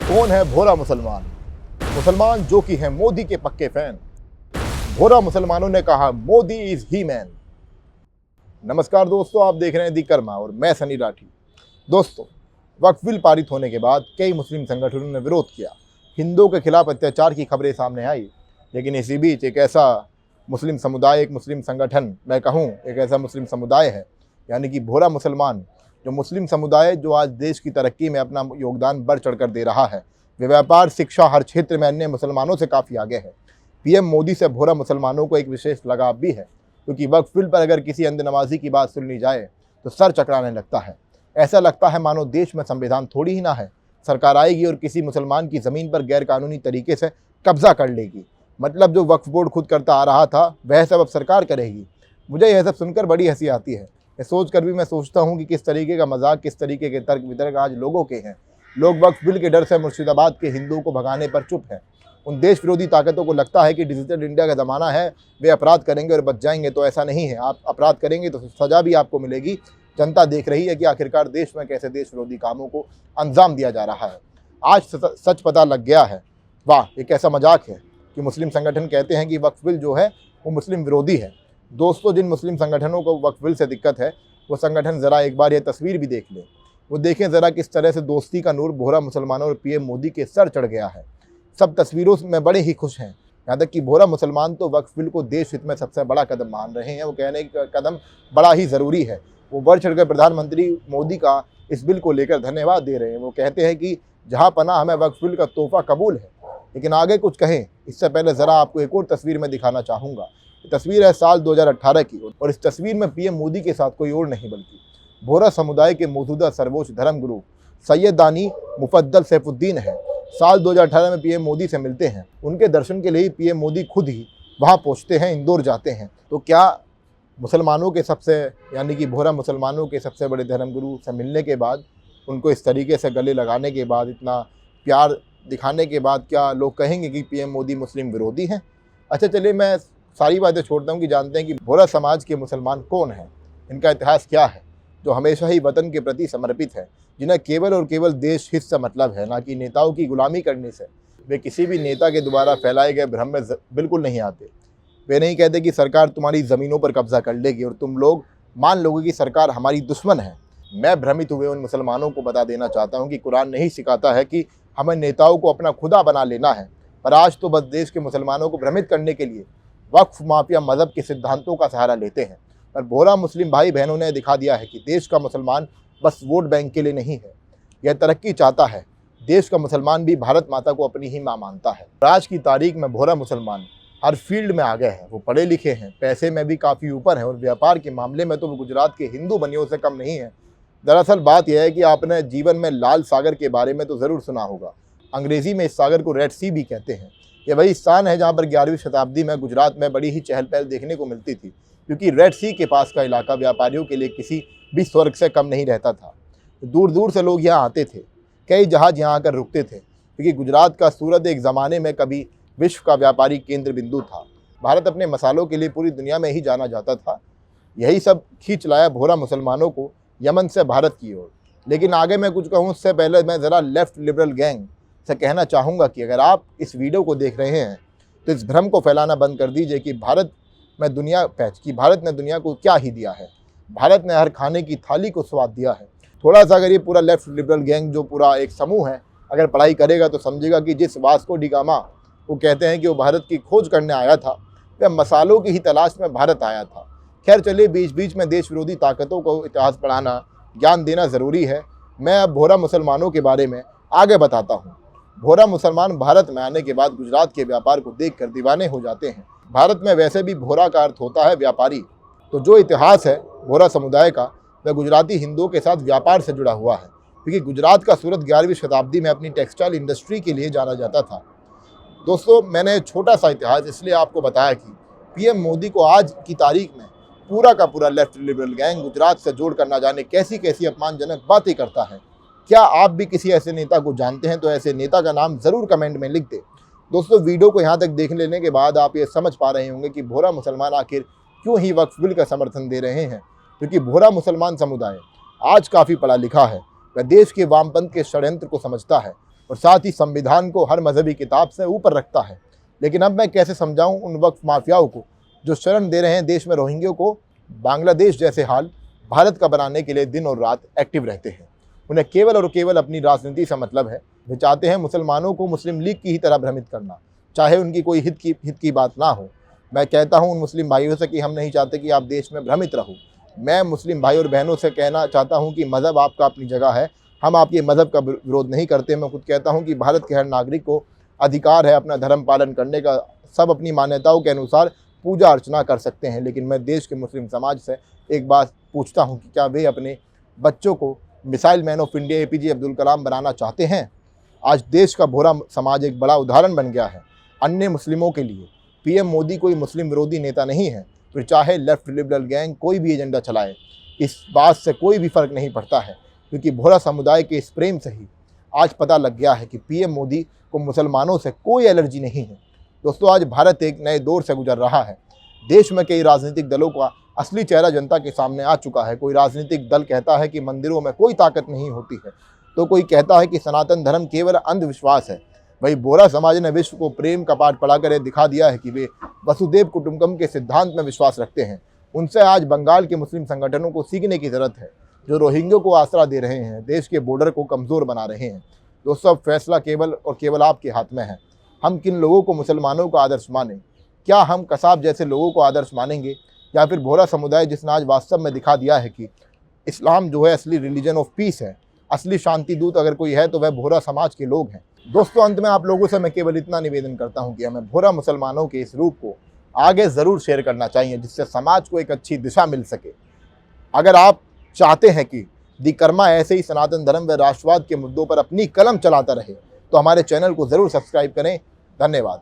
कौन है भोरा मुसलमान? मुसलमान जो कि है मोदी के पक्के फैन। भोरा मुसलमानों ने कहा मोदी इज ही मैन। नमस्कार दोस्तों, आप देख रहे हैं दी कर्मा और मैं सनी राठी। दोस्तों, वक्फ बिल पारित होने के बाद कई मुस्लिम संगठनों ने विरोध किया। हिंदुओं के खिलाफ अत्याचार की खबरें सामने आई, लेकिन इसी बीच एक ऐसा मुस्लिम समुदाय, एक मुस्लिम संगठन, मैं कहूँ एक ऐसा मुस्लिम समुदाय है, यानी कि भोरा मुसलमान, जो मुस्लिम समुदाय जो आज देश की तरक्की में अपना योगदान बढ़ चढ़कर दे रहा है। वे व्यापार, शिक्षा, हर क्षेत्र में अन्य मुसलमानों से काफ़ी आगे है। पीएम मोदी से भोरा मुसलमानों को एक विशेष लगाव भी है, क्योंकि वक्फ बिल पर अगर किसी अंध नमाजी की बात सुननी जाए तो सर चकराने लगता है। ऐसा लगता है मानो देश में संविधान थोड़ी ही ना है, सरकार आएगी और किसी मुसलमान की ज़मीन पर गैरकानूनी तरीके से कब्जा कर लेगी। मतलब जो वक्फ बोर्ड खुद करता आ रहा था वह सब अब सरकार करेगी। मुझे यह सब सुनकर बड़ी हंसी आती है। ये सोच कर भी मैं सोचता हूँ कि किस तरीके का मजाक, किस तरीके के तर्क वितर्क आज लोगों के हैं। लोग वक्फ बिल के डर से मुर्शिदाबाद के हिंदुओं को भगाने पर चुप हैं। उन देश विरोधी ताकतों को लगता है कि डिजिटल इंडिया का ज़माना है, वे अपराध करेंगे और बच जाएंगे। तो ऐसा नहीं है, आप अपराध करेंगे तो सज़ा भी आपको मिलेगी। जनता देख रही है कि आखिरकार देश में कैसे देश विरोधी कामों को अंजाम दिया जा रहा है। आज सच पता लग गया है। वाह, एक ऐसा मजाक है कि मुस्लिम संगठन कहते हैं कि वक्फ बिल जो है वो मुस्लिम विरोधी है। दोस्तों, जिन मुस्लिम संगठनों को वक्फ बिल से दिक्कत है वो संगठन ज़रा एक बार यह तस्वीर भी देख लें। वो देखें ज़रा किस तरह से दोस्ती का नूर भोरा मुसलमानों और पीएम मोदी के सर चढ़ गया है। सब तस्वीरों में बड़े ही खुश हैं। यहाँ तक कि भोरा मुसलमान तो वक्फ बिल को देश हित में सबसे बड़ा कदम मान रहे हैं। वो कह रहे हैं कि कदम बड़ा ही ज़रूरी है। वो बढ़ चढ़ कर प्रधानमंत्री मोदी का इस बिल को लेकर धन्यवाद दे रहे हैं। वो कहते हैं कि जहाँ पना हमें वक्फ बिल का तोहफा कबूल है। लेकिन आगे कुछ कहें इससे पहले ज़रा आपको एक और तस्वीर में दिखाना चाहूँगा। तस्वीर है साल 2018 की, और इस तस्वीर में पीएम मोदी के साथ कोई और नहीं बल्कि भोरा समुदाय के मौजूदा सर्वोच्च धर्मगुरु सैयदानी मुफद्दल सैफुद्दीन है। साल 2018 में पीएम मोदी से मिलते हैं। उनके दर्शन के लिए पीएम मोदी खुद ही वहां पहुंचते हैं, इंदौर जाते हैं। तो क्या मुसलमानों के सबसे, यानी कि भोरा मुसलमानों के सबसे बड़े धर्मगुरु से मिलने के बाद, उनको इस तरीके से गले लगाने के बाद, इतना प्यार दिखाने के बाद, क्या लोग कहेंगे कि पीएम मोदी मुस्लिम विरोधी हैं? अच्छा, चलिए मैं सारी बातें छोड़ता हूँ कि जानते हैं कि भोरा समाज के मुसलमान कौन हैं, इनका इतिहास क्या है, जो हमेशा ही वतन के प्रति समर्पित है, जिन्हें केवल और केवल देश हित से मतलब है, ना कि नेताओं की गुलामी करने से। वे किसी भी नेता के द्वारा फैलाए गए भ्रम में बिल्कुल नहीं आते। वे नहीं कहते कि सरकार तुम्हारी ज़मीनों पर कब्जा कर लेगी और तुम लोग मान लोगे कि सरकार हमारी दुश्मन है। मैं भ्रमित हुए उन मुसलमानों को बता देना चाहता हूँ कि कुरान नहीं सिखाता है कि हमें नेताओं को अपना खुदा बना लेना है, पर आज तो बस देश के मुसलमानों को भ्रमित करने के लिए वक्फ माफिया मज़हब के सिद्धांतों का सहारा लेते हैं। पर भोरा मुस्लिम भाई बहनों ने दिखा दिया है कि देश का मुसलमान बस वोट बैंक के लिए नहीं है, यह तरक्की चाहता है। देश का मुसलमान भी भारत माता को अपनी ही माँ मानता है। आज की तारीख में भोरा मुसलमान हर फील्ड में आगे हैं। वो पढ़े लिखे हैं, पैसे में भी काफ़ी ऊपर हैं, और व्यापार के मामले में तो वो गुजरात के हिंदू बनियों से कम नहीं है। दरअसल बात यह है कि आपने जीवन में लाल सागर के बारे में तो ज़रूर सुना होगा। अंग्रेज़ी में इस सागर को रेड सी भी कहते हैं। यह वही स्थान है जहाँ पर 11वीं शताब्दी में गुजरात में बड़ी ही चहल पहल देखने को मिलती थी, क्योंकि रेड सी के पास का इलाका व्यापारियों के लिए किसी भी स्वर्ग से कम नहीं रहता था। दूर दूर से लोग यहाँ आते थे, कई जहाज यहाँ आकर रुकते थे, क्योंकि गुजरात का सूरत एक ज़माने में कभी विश्व का व्यापारी केंद्र बिंदु था। भारत अपने मसालों के लिए पूरी दुनिया में ही जाना जाता था। यही सब खींच लाया भोरा मुसलमानों को यमन से भारत की ओर। लेकिन आगे मैं कुछ कहूँ उससे पहले मैं ज़रा लेफ्ट लिबरल गैंग से कहना चाहूँगा कि अगर आप इस वीडियो को देख रहे हैं तो इस भ्रम को फैलाना बंद कर दीजिए कि भारत ने दुनिया को क्या ही दिया है। भारत ने हर खाने की थाली को स्वाद दिया है। थोड़ा सा अगर ये पूरा लेफ्ट लिबरल गैंग जो पूरा एक समूह है अगर पढ़ाई करेगा तो समझेगा कि जिस वास्को डी गामा वो कहते हैं कि वो भारत की खोज करने आया था, वह मसालों की ही तलाश में भारत आया था। खैर चलिए, बीच बीच में देश विरोधी ताकतों को इतिहास पढ़ाना, ज्ञान देना ज़रूरी है। मैं अब भोरा मुसलमानों के बारे में आगे बताता हूँ। भोरा मुसलमान भारत में आने के बाद गुजरात के व्यापार को देखकर दीवाने हो जाते हैं। भारत में वैसे भी भोरा का अर्थ होता है व्यापारी, तो जो इतिहास है भोरा समुदाय का वह गुजराती हिंदुओं के साथ व्यापार से जुड़ा हुआ है, क्योंकि गुजरात का सूरत 11वीं शताब्दी में अपनी टेक्सटाइल इंडस्ट्री के लिए जाना जाता था। दोस्तों, मैंने छोटा सा इतिहास इसलिए आपको बताया कि पीएम मोदी को आज की तारीख में पूरा का पूरा लेफ्ट लिबरल गैंग गुजरात से जोड़कर ना जाने कैसी कैसी अपमानजनक बातें करता है। क्या आप भी किसी ऐसे नेता को जानते हैं तो ऐसे नेता का नाम ज़रूर कमेंट में लिख दें। दोस्तों, वीडियो को यहाँ तक देख लेने के बाद आप ये समझ पा रहे होंगे कि भोरा मुसलमान आखिर क्यों ही वक्फ बिल का समर्थन दे रहे हैं। क्योंकि भोरा मुसलमान समुदाय आज काफ़ी पढ़ा लिखा है, वह देश के वामपंथ के षड्यंत्र को समझता है। और साथ ही संविधान को हर मजहबी किताब से ऊपर रखता है। लेकिन अब मैं कैसे समझाऊं उन वक्फ माफियाओं को जो शरण दे रहे हैं देश में रोहिंग्यों को। बांग्लादेश जैसे हाल भारत का बनाने के लिए दिन और रात एक्टिव रहते हैं। उन्हें केवल और केवल अपनी राजनीति से मतलब है। वे चाहते हैं मुसलमानों को मुस्लिम लीग की ही तरह भ्रमित करना, चाहे उनकी कोई हित की बात ना हो। मैं कहता हूं उन मुस्लिम भाइयों से कि हम नहीं चाहते कि आप देश में भ्रमित रहो। मैं मुस्लिम भाई और बहनों से कहना चाहता हूं कि मज़हब आपका अपनी जगह है, हम आपके मज़हब का विरोध नहीं करते। मैं खुद कहता हूं कि भारत के हर नागरिक को अधिकार है अपना धर्म पालन करने का। सब अपनी मान्यताओं के अनुसार पूजा अर्चना कर सकते हैं। लेकिन मैं देश के मुस्लिम समाज से एक बात पूछता हूं कि क्या वे अपने बच्चों को missile man of India APJ Abdul Kalam बनाना चाहते हैं? आज देश का भोरा समाज एक बड़ा उदाहरण बन गया है अन्य मुस्लिमों के लिए। PM मोदी कोई मुस्लिम विरोधी नेता नहीं है, फिर चाहे लेफ्ट लिबरल गैंग कोई भी एजेंडा चलाए, इस बात से कोई भी फर्क नहीं पड़ता है, क्योंकि भोरा समुदाय के इस प्रेम से ही आज पता लग गया है कि PM मोदी को मुसलमानों से कोई एलर्जी नहीं है। दोस्तों, आज भारत एक नए दौर से गुजर रहा है। देश में कई राजनीतिक दलों का असली चेहरा जनता के सामने आ चुका है। कोई राजनीतिक दल कहता है कि मंदिरों में कोई ताकत नहीं होती है, तो कोई कहता है कि सनातन धर्म केवल अंधविश्वास है। वही बोरा समाज ने विश्व को प्रेम का पाठ पढ़ाकर यह दिखा दिया है कि वे वसुदेव कुटुंबकम के सिद्धांत में विश्वास रखते हैं। उनसे आज बंगाल के मुस्लिम संगठनों को सीखने की जरूरत है, जो रोहिंग्यों को आसरा दे रहे हैं, देश के बॉर्डर को कमज़ोर बना रहे हैं। दोस्तों, अब फैसला केवल और केवल आपके हाथ में है। हम किन लोगों को मुसलमानों का आदर्श मानें? क्या हम कसाब जैसे लोगों को आदर्श मानेंगे, या फिर भोरा समुदाय जिसने आज वास्तव में दिखा दिया है कि इस्लाम जो है असली रिलीजन ऑफ पीस है, असली शांति दूत अगर कोई है तो वह भोरा समाज के लोग हैं। दोस्तों, अंत में आप लोगों से मैं केवल इतना निवेदन करता हूं कि हमें भोरा मुसलमानों के इस रूप को आगे ज़रूर शेयर करना चाहिए, जिससे समाज को एक अच्छी दिशा मिल सके। अगर आप चाहते हैं कि दी कर्मा ऐसे ही सनातन धर्म व राष्ट्रवाद के मुद्दों पर अपनी कलम चलाता रहे, तो हमारे चैनल को ज़रूर सब्सक्राइब करें। धन्यवाद।